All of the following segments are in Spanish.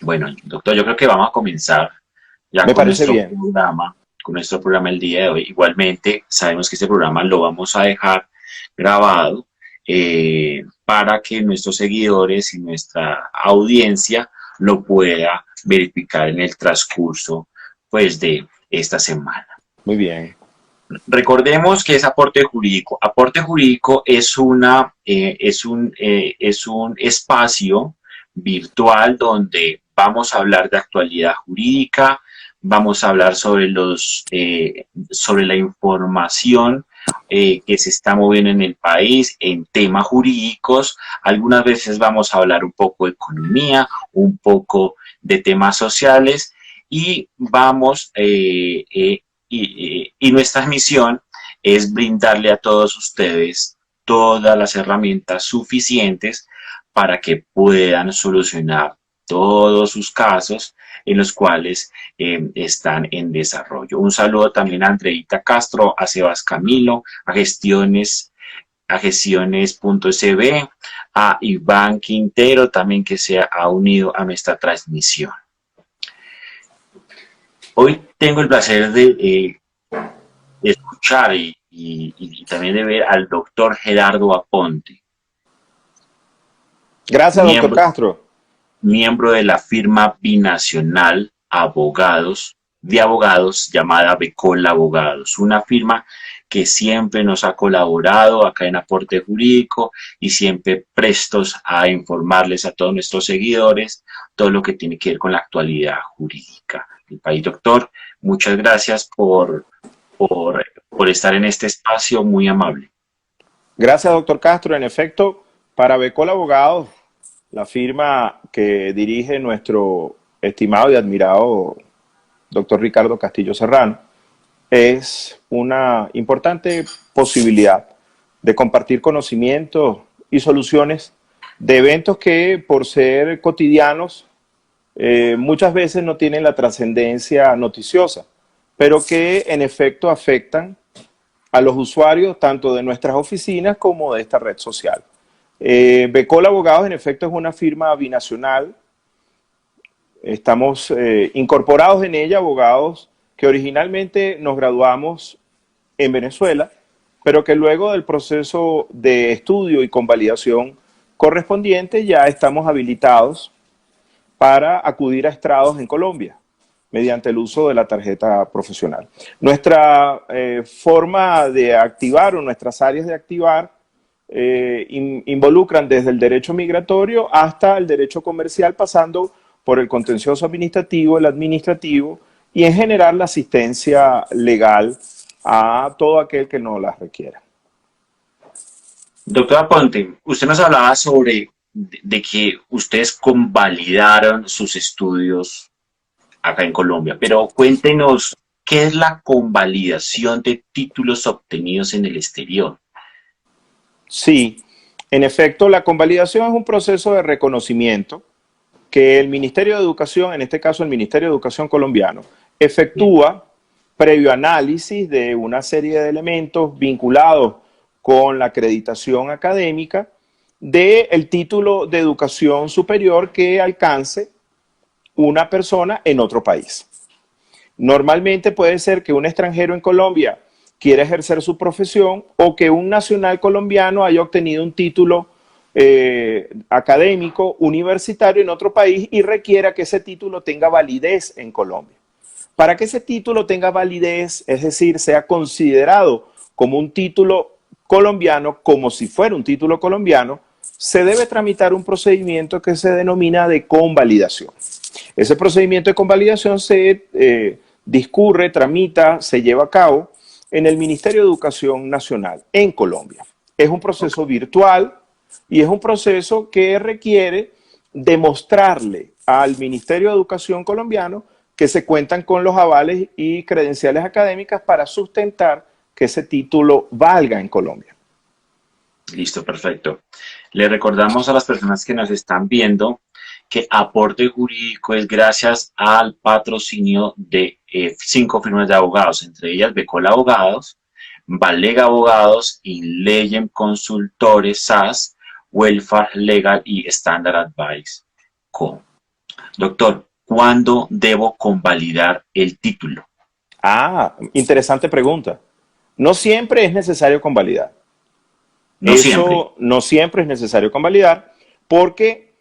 Bueno, doctor, yo creo que vamos a comenzar ya Me parece bien. con nuestro programa el día de hoy. Igualmente, sabemos que este programa lo vamos a dejar grabado para que nuestros seguidores y nuestra audiencia lo pueda verificar en el transcurso, pues, de esta semana. Muy bien. Recordemos que es aporte jurídico. Aporte jurídico es un espacio virtual donde vamos a hablar de actualidad jurídica, vamos a hablar sobre la información que se está moviendo en el país en temas jurídicos. Algunas veces vamos a hablar un poco de economía, un poco de temas sociales y y nuestra misión es brindarle a todos ustedes todas las herramientas suficientes para que puedan solucionar todos sus casos en los cuales están en desarrollo. Un saludo también a Andreita Castro, a Sebas Camilo, a gestiones.sb, a Iván Quintero también que se ha unido a nuestra transmisión. Hoy tengo el placer de escuchar y también de ver al doctor Gerardo Aponte, Gracias, doctor miembro, Castro. miembro de la firma binacional de abogados llamada Becola Abogados, una firma que siempre nos ha colaborado acá en Aporte Jurídico y siempre prestos a informarles a todos nuestros seguidores todo lo que tiene que ver con la actualidad jurídica del país. Doctor, muchas gracias por estar en este espacio muy amable. Gracias, doctor Castro. En efecto, para Becol Abogados, la firma que dirige nuestro estimado y admirado doctor Ricardo Castillo Serrano, es una importante posibilidad de compartir conocimientos y soluciones de eventos que, por ser cotidianos, muchas veces no tienen la trascendencia noticiosa, pero que en efecto afectan a los usuarios tanto de nuestras oficinas como de esta red social. Becol Abogados, en efecto, es una firma binacional. Estamos incorporados en ella, abogados que originalmente nos graduamos en Venezuela, pero que luego del proceso de estudio y convalidación correspondiente ya estamos habilitados para acudir a estrados en Colombia mediante el uso de la tarjeta profesional. Nuestra forma de activar o nuestras áreas de activar involucran desde el derecho migratorio hasta el derecho comercial, pasando por el contencioso administrativo, el administrativo y en general la asistencia legal a todo aquel que no la requiera. Doctora Ponte, usted nos hablaba de que ustedes convalidaron sus estudios acá en Colombia, pero cuéntenos, ¿qué es la convalidación de títulos obtenidos en el exterior? Sí, en efecto, la convalidación es un proceso de reconocimiento que el Ministerio de Educación, en este caso el Ministerio de Educación colombiano, efectúa previo análisis de una serie de elementos vinculados con la acreditación académica del título de educación superior que alcance una persona en otro país. Normalmente puede ser que un extranjero en Colombia quiera ejercer su profesión o que un nacional colombiano haya obtenido un título académico universitario en otro país y requiera que ese título tenga validez en Colombia. Para que ese título tenga validez, es decir, sea considerado como un título colombiano, como si fuera un título colombiano, se debe tramitar un procedimiento que se denomina de convalidación. Ese procedimiento de convalidación se discurre, tramita, se lleva a cabo en el Ministerio de Educación Nacional en Colombia. Es un proceso virtual y es un proceso que requiere demostrarle al Ministerio de Educación colombiano que se cuentan con los avales y credenciales académicas para sustentar que ese título valga en Colombia. Listo, perfecto. Le recordamos a las personas que nos están viendo que Aporte Jurídico es gracias al patrocinio de 5 firmas de abogados, entre ellas Becola Abogados, Valega Abogados, Inlegem Consultores SAS, Welfare Legal y Standard Advice Co. Doctor, ¿cuándo debo convalidar el título? Ah, interesante pregunta. No siempre es necesario convalidar. No siempre. Eso no siempre es necesario convalidar porque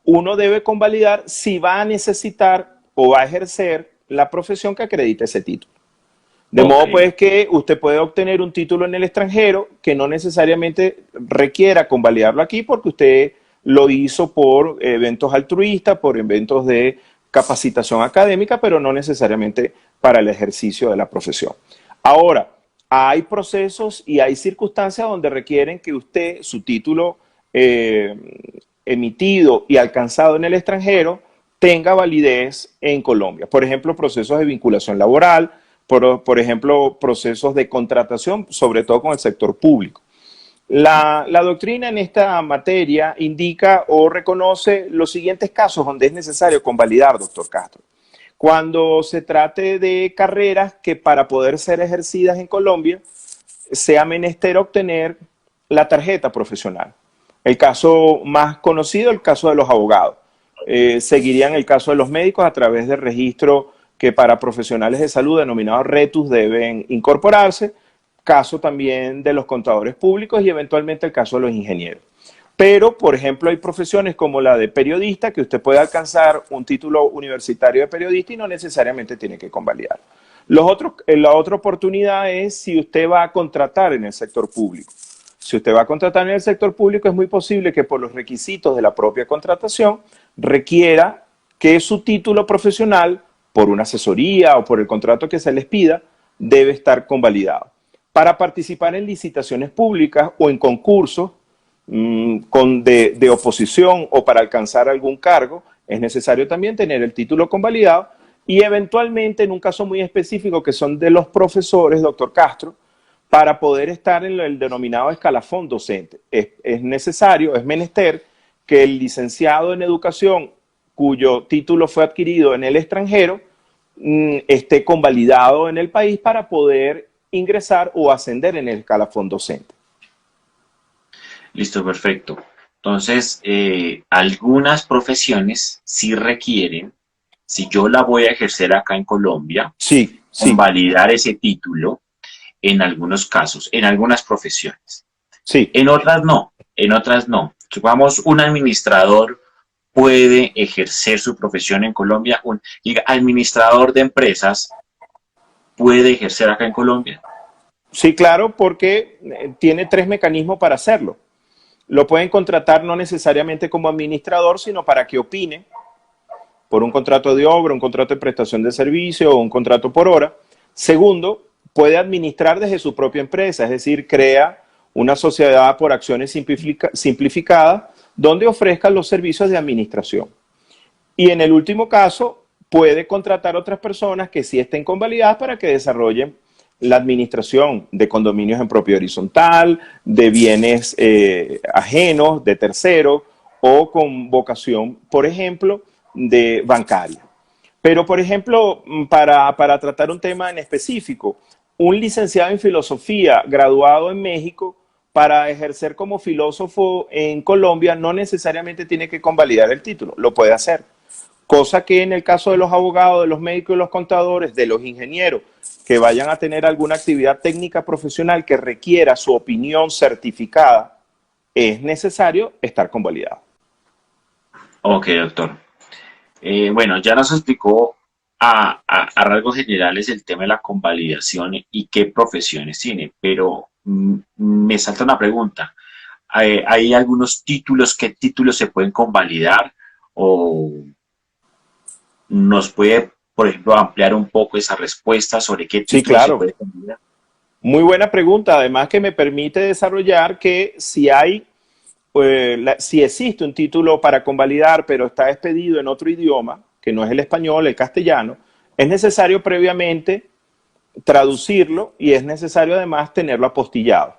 uno debe convalidar si va a necesitar o va a ejercer la profesión que acredita ese título. De Ok, modo pues que usted puede obtener un título en el extranjero que no necesariamente requiera convalidarlo aquí porque usted lo hizo por eventos altruistas, por eventos de capacitación académica, pero no necesariamente para el ejercicio de la profesión. Ahora, hay procesos y hay circunstancias donde requieren que usted, su título eh, emitido y alcanzado en el extranjero, tenga validez en Colombia. Por ejemplo, procesos de vinculación laboral, por ejemplo, procesos de contratación, sobre todo con el sector público. La doctrina en esta materia indica o reconoce los siguientes casos donde es necesario convalidar, doctor Castro. Cuando se trate de carreras que para poder ser ejercidas en Colombia sea menester obtener la tarjeta profesional. El caso más conocido, el caso de los abogados. Seguirían el caso de los médicos a través del registro que para profesionales de salud denominados RETUS deben incorporarse, caso también de los contadores públicos y eventualmente el caso de los ingenieros. Pero, por ejemplo, hay profesiones como la de periodista que usted puede alcanzar un título universitario de periodista y no necesariamente tiene que convalidar. La otra oportunidad es si usted va a contratar en el sector público. Si usted va a contratar en el sector público, es muy posible que por los requisitos de la propia contratación requiera que su título profesional, por una asesoría o por el contrato que se les pida, debe estar convalidado. Para participar en licitaciones públicas o en concursos de oposición o para alcanzar algún cargo, es necesario también tener el título convalidado y eventualmente en un caso muy específico que son de los profesores, doctor Castro, para poder estar en el denominado escalafón docente. Es necesario, es menester que el licenciado en educación cuyo título fue adquirido en el extranjero esté convalidado en el país para poder ingresar o ascender en el escalafón docente. listo, perfecto. Entonces, algunas profesiones sí requieren, si yo la voy a ejercer acá en Colombia, Sí, sí, convalidar ese título en algunos casos, en algunas profesiones. sí. En otras no, en otras no. Supongamos un administrador puede ejercer su profesión en Colombia, un administrador de empresas puede ejercer acá en Colombia. Sí, claro, porque tiene tres mecanismos para hacerlo. Lo pueden contratar no necesariamente como administrador, sino para que opine por un contrato de obra, un contrato de prestación de servicio o un contrato por hora. Segundo, puede administrar desde su propia empresa, es decir, crea una sociedad por acciones simplificadas donde ofrezca los servicios de administración. Y en el último caso, puede contratar otras personas que sí estén convalidadas para que desarrollen la administración de condominios en propiedad horizontal, de bienes ajenos, de terceros o con vocación, por ejemplo, de bancaria. Pero, por ejemplo, para tratar un tema en específico, un licenciado en filosofía graduado en México para ejercer como filósofo en Colombia no necesariamente tiene que convalidar el título, lo puede hacer. Cosa que en el caso de los abogados, de los médicos y los contadores, de los ingenieros que vayan a tener alguna actividad técnica profesional que requiera su opinión certificada, es necesario estar convalidado. Ok, doctor. Bueno, ya nos explicó a rasgos generales el tema de la convalidación y qué profesiones tiene, pero me salta una pregunta. ¿Hay algunos títulos, qué títulos se pueden convalidar? ¿O nos puede, por ejemplo, ampliar un poco esa respuesta sobre qué Sí, títulos se claro. puede convalidar? Muy buena pregunta, además que me permite desarrollar que si hay, si existe un título para convalidar, pero está expedido en otro idioma, que no es el español, el castellano, es necesario previamente traducirlo y es necesario además tenerlo apostillado.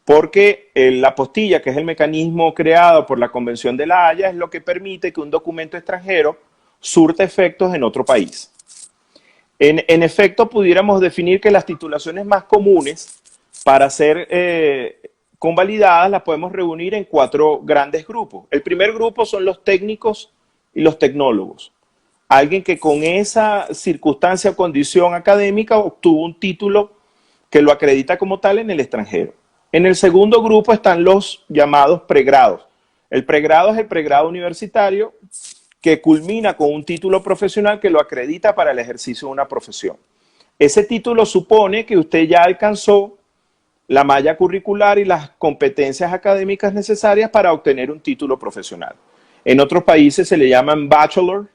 Porque la apostilla, que es el mecanismo creado por la Convención de la Haya, es lo que permite que un documento extranjero surta efectos en otro país. En efecto, pudiéramos definir que las titulaciones más comunes para ser convalidadas las podemos reunir en cuatro grandes grupos. El primer grupo son los técnicos y los tecnólogos. Alguien que con esa circunstancia o condición académica obtuvo un título que lo acredita como tal en el extranjero. En el segundo grupo están los llamados pregrados. El pregrado es el pregrado universitario que culmina con un título profesional que lo acredita para el ejercicio de una profesión. Ese título supone que usted ya alcanzó la malla curricular y las competencias académicas necesarias para obtener un título profesional. En otros países se le llaman bachelor,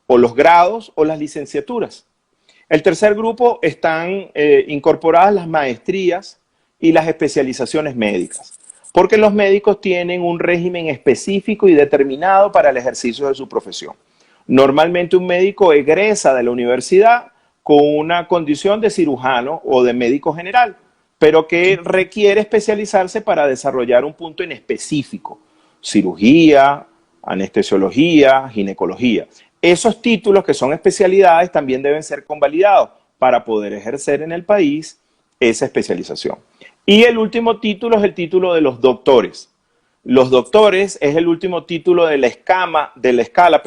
o los grados, o las licenciaturas. El tercer grupo están incorporadas las maestrías y las especializaciones médicas, porque los médicos tienen un régimen específico y determinado para el ejercicio de su profesión. Normalmente un médico egresa de la universidad con una condición de cirujano o de médico general, pero que requiere especializarse para desarrollar un punto en específico: cirugía, anestesiología, ginecología. Esos títulos, que son especialidades, también deben ser convalidados para poder ejercer en el país esa especialización. Y el último título es el título de los doctores. Los doctores es el último título de la escala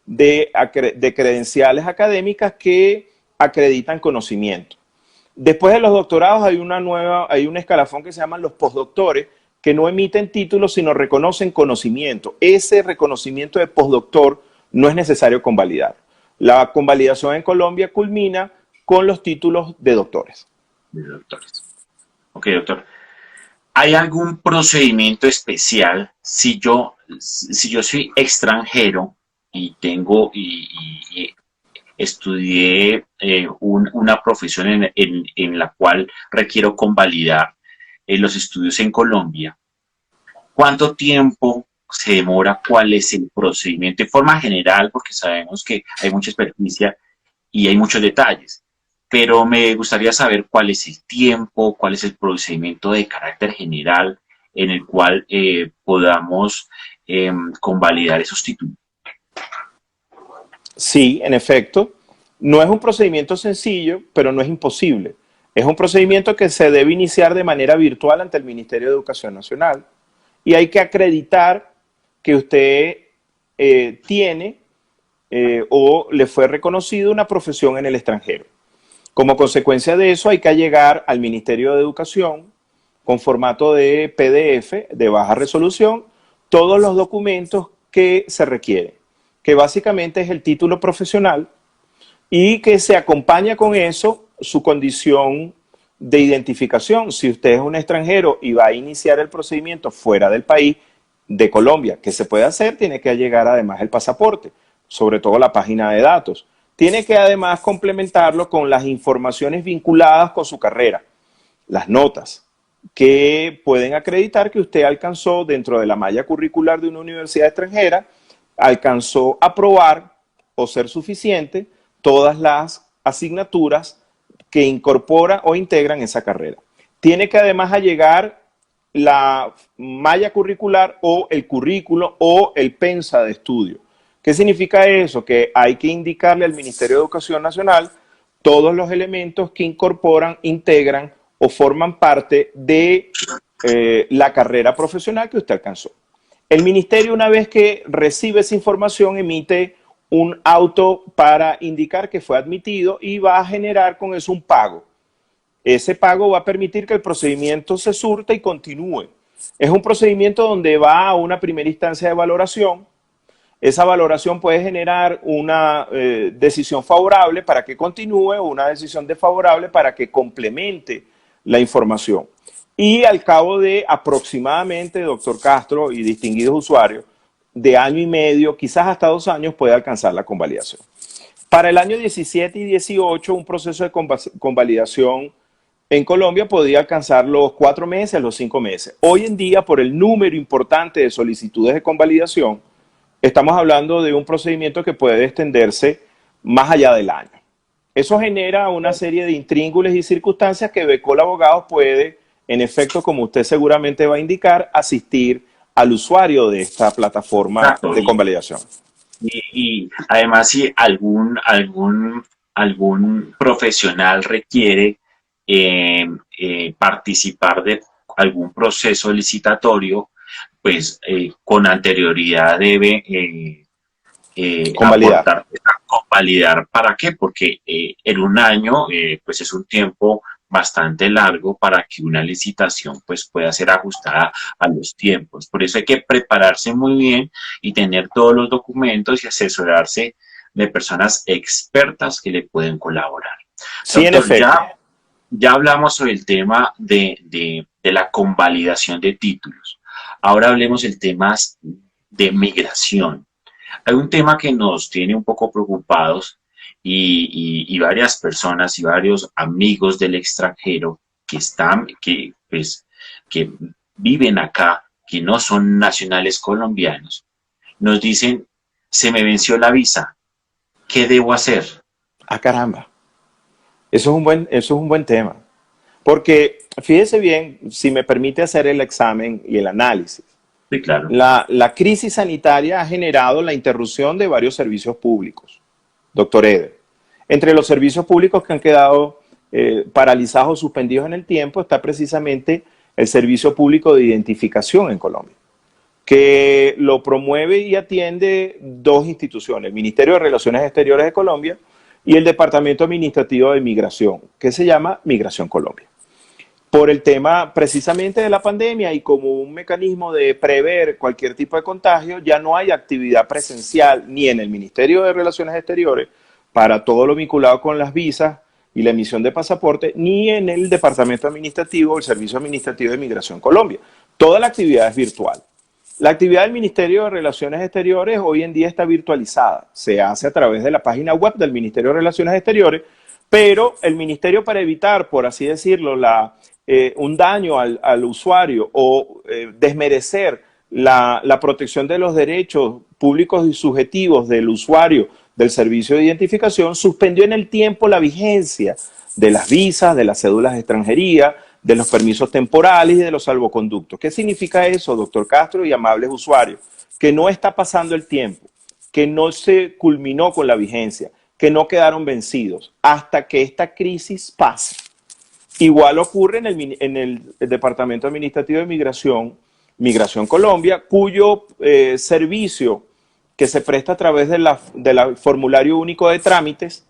de credenciales académicas que acreditan conocimiento. Después de los doctorados hay un escalafón que se llaman los postdoctores, que no emiten títulos, sino reconocen conocimiento. Ese reconocimiento de postdoctor no es necesario convalidar. La convalidación en Colombia culmina con los títulos de doctores. De doctores. Ok, doctor. ¿Hay algún procedimiento especial si yo soy extranjero y y estudié una profesión en la cual requiero convalidar los estudios en Colombia? ¿Cuánto tiempo se demora? ¿Cuál es el procedimiento? En forma general, porque sabemos que hay mucha experticia y hay muchos detalles, pero me gustaría saber cuál es el tiempo, cuál es el procedimiento de carácter general en el cual podamos convalidar esos títulos. Sí, en efecto, no es un procedimiento sencillo, pero no es imposible. Es un procedimiento que se debe iniciar de manera virtual ante el Ministerio de Educación Nacional, y hay que acreditar que usted tiene o le fue reconocido una profesión en el extranjero. Como consecuencia de eso, hay que llegar al Ministerio de Educación con formato de PDF de baja resolución todos los documentos que se requieren, que básicamente es el título profesional, y que se acompaña con eso su condición de identificación. Si usted es un extranjero y va a iniciar el procedimiento fuera del país, de Colombia, que se puede hacer, tiene que llegar además el pasaporte, sobre todo la página de datos. Tiene que además complementarlo con las informaciones vinculadas con su carrera, las notas, que pueden acreditar que usted alcanzó dentro de la malla curricular de una universidad extranjera, alcanzó a aprobar o ser suficiente todas las asignaturas que incorpora o integran esa carrera. Tiene que además allegar la malla curricular o el currículo o el pensa de estudio. ¿Qué significa eso? Que hay que indicarle al Ministerio de Educación Nacional todos los elementos que incorporan, integran o forman parte de la carrera profesional que usted alcanzó. El ministerio, una vez que recibe esa información, emite un auto para indicar que fue admitido y va a generar con eso un pago. Ese pago va a permitir que el procedimiento se surta y continúe. Es un procedimiento donde va a una primera instancia de valoración. Esa valoración puede generar una decisión favorable para que continúe o una decisión desfavorable para que complemente la información. Y al cabo de aproximadamente, doctor Castro y distinguidos usuarios, de año y medio, quizás hasta 2 años, puede alcanzar la convalidación. Para el año 17 y 18, un proceso de convalidación en Colombia podría alcanzar los 4 meses, los 5 meses. Hoy en día, por el número importante de solicitudes de convalidación, estamos hablando de un procedimiento que puede extenderse más allá del año. Eso genera una serie de intríngulis y circunstancias que Becol Abogados puede, en efecto, como usted seguramente va a indicar, asistir al usuario de esta plataforma Exacto. de convalidación. Y además, si algún profesional requiere participar de algún proceso licitatorio, pues con anterioridad debe Convalidar. aportar, convalidar. ¿Para qué? Porque en un año pues es un tiempo bastante largo para que una licitación pues pueda ser ajustada a los tiempos. Por eso hay que prepararse muy bien y tener todos los documentos y asesorarse de personas expertas que le pueden colaborar. Sí, en Doctor, efecto. ya hablamos sobre el tema de la convalidación de títulos. Ahora hablemos del tema de migración. Hay un tema que nos tiene un poco preocupados y varias personas y varios amigos del extranjero que viven acá, que no son nacionales colombianos, nos dicen, se me venció la visa, ¿qué debo hacer? Ah, caramba. Eso es un buen tema. Porque fíjese bien, si me permite hacer el examen y el análisis, Sí, claro. la crisis sanitaria ha generado la interrupción de varios servicios públicos, doctor Eder. Entre los servicios públicos que han quedado paralizados o suspendidos en el tiempo está precisamente el Servicio Público de Identificación en Colombia, que lo promueve y atiende dos instituciones, el Ministerio de Relaciones Exteriores de Colombia y el Departamento Administrativo de Migración, que se llama Migración Colombia. Por el tema precisamente de la pandemia y como un mecanismo de prever cualquier tipo de contagio, ya no hay actividad presencial ni en el Ministerio de Relaciones Exteriores para todo lo vinculado con las visas y la emisión de pasaporte, ni en el Departamento Administrativo, el Servicio Administrativo de Migración Colombia. Toda la actividad es virtual. La actividad del Ministerio de Relaciones Exteriores hoy en día está virtualizada. Se hace a través de la página web del Ministerio de Relaciones Exteriores, pero el Ministerio, para evitar, por así decirlo, un daño al usuario o desmerecer la protección de los derechos públicos y subjetivos del usuario del servicio de identificación, suspendió en el tiempo la vigencia de las visas, de las cédulas de extranjería, de los permisos temporales y de los salvoconductos. ¿Qué significa eso, doctor Castro y amables usuarios? Que no está pasando el tiempo, que no se culminó con la vigencia, que no quedaron vencidos hasta que esta crisis pase. Igual ocurre en el Departamento Administrativo de Migración, Migración Colombia, cuyo servicio que se presta a través del formulario único de trámites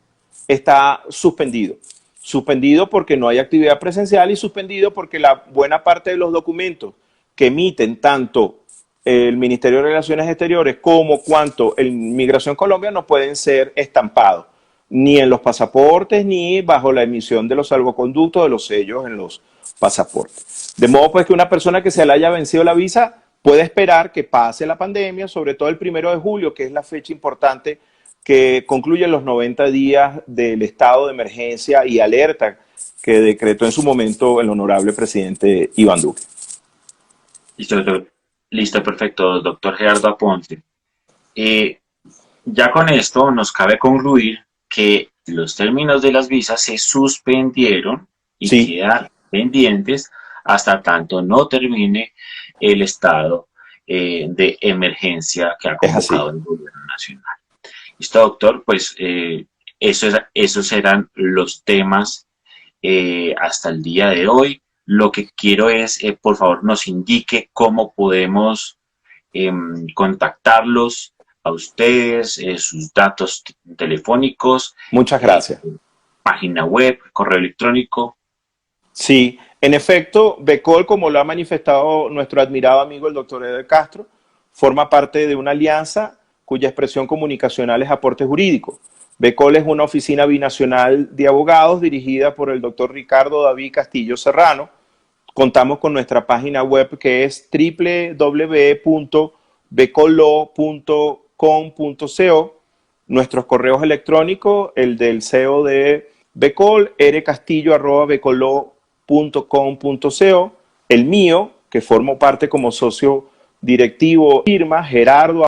está suspendido. Suspendido porque no hay actividad presencial y suspendido porque la buena parte de los documentos que emiten tanto el Ministerio de Relaciones Exteriores como cuanto el Migración Colombia no pueden ser estampados ni en los pasaportes ni bajo la emisión de los salvoconductos de los sellos en los pasaportes. De modo pues que una persona que se le haya vencido la visa puede esperar que pase la pandemia, sobre todo el 1 de julio, que es la fecha importante que concluye los 90 días del estado de emergencia y alerta que decretó en su momento el honorable presidente Iván Duque. Listo, doctor. Listo, perfecto, doctor Gerardo Aponte. Eh, ya con esto nos cabe concluir que los términos de las visas se suspendieron y Sí, quedan pendientes hasta tanto no termine el estado de emergencia que ha es así. convocado el gobierno nacional. Listo, doctor, pues esos eran los temas hasta el día de hoy. Lo que quiero es, por favor, nos indique cómo podemos contactarlos a ustedes, sus datos telefónicos, Muchas eh, gracias. página web, correo electrónico. Sí, en efecto, Becol, como lo ha manifestado nuestro admirado amigo el doctor Eder Castro, forma parte de una alianza cuya expresión comunicacional es aporte jurídico. Becol es una oficina binacional de abogados dirigida por el doctor Ricardo David Castillo Serrano. Contamos con nuestra página web que es www.becolo.com.co. Nuestros correos electrónicos, el del CEO de Becol, rcastillo@becolo.com.co, el mío, que formo parte como socio directivo, firma Gerardo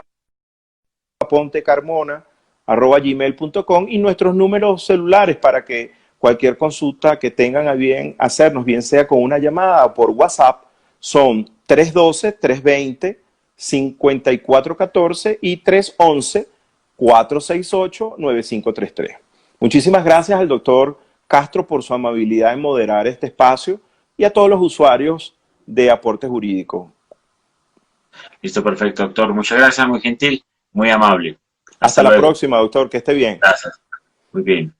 Aponte Carmona, @gmail.com, y nuestros números celulares para que cualquier consulta que tengan a bien hacernos, bien sea con una llamada o por WhatsApp, son 312-320-5414 y 311-468-9533. Muchísimas gracias al doctor Castro por su amabilidad en moderar este espacio y a todos los usuarios de Aporte Jurídico. Listo, perfecto, doctor. Muchas gracias, muy gentil, muy amable. Hasta Hasta la luego. próxima, doctor. Que esté bien. Gracias. Muy bien.